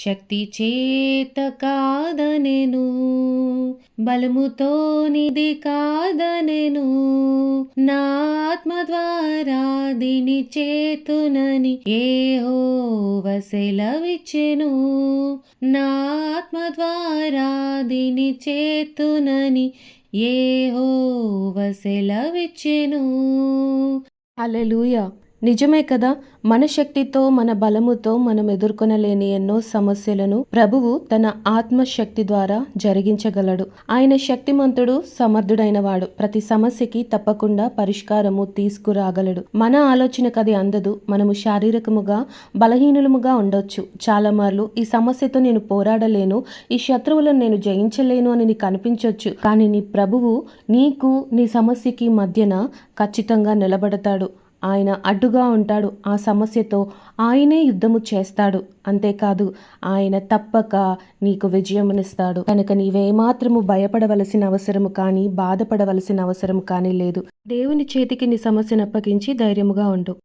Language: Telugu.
శక్తి చేత కాదనెను, బలముతోనిది కాదనెను, నా ఆత్మ ద్వారా దీని చేతునని యెహోవా సెలవిచ్చెను. నా ఆత్మ ద్వారా దీని చేతునని యెహోవా సెలవిచ్చెను. హల్లెలూయా! నిజమే కదా. మన శక్తితో మన బలముతో మనం ఎదుర్కొనలేని ఎన్నో సమస్యలను ప్రభువు తన ఆత్మశక్తి ద్వారా జరిగించగలడు. ఆయన శక్తిమంతుడు, సమర్థుడైన వాడు. ప్రతి సమస్యకి తప్పకుండా పరిష్కారము తీసుకురాగలడు. మన ఆలోచనకు అది అందదు. మనము శారీరకముగా బలహీనులముగా ఉండొచ్చు. చాలా మార్లు ఈ సమస్యతో నేను పోరాడలేను, ఈ శత్రువులను నేను జయించలేను అని నీకు అనిపించవచ్చు. కానీ నీ ప్రభువు నీకు నీ సమస్యకి మధ్యన ఖచ్చితంగా నిలబడతాడు. ఆయన అడ్డుగా ఉంటాడు. ఆ సమస్యతో ఆయనే యుద్ధము చేస్తాడు. అంతేకాదు, ఆయన తప్పక నీకు విజయమునిస్తాడు. కనుక నీవేమాత్రము భయపడవలసిన అవసరము కానీ బాధపడవలసిన అవసరం కానీ లేదు. దేవుని చేతికి నీ సమస్యను అప్పగించి ధైర్యముగా ఉండు.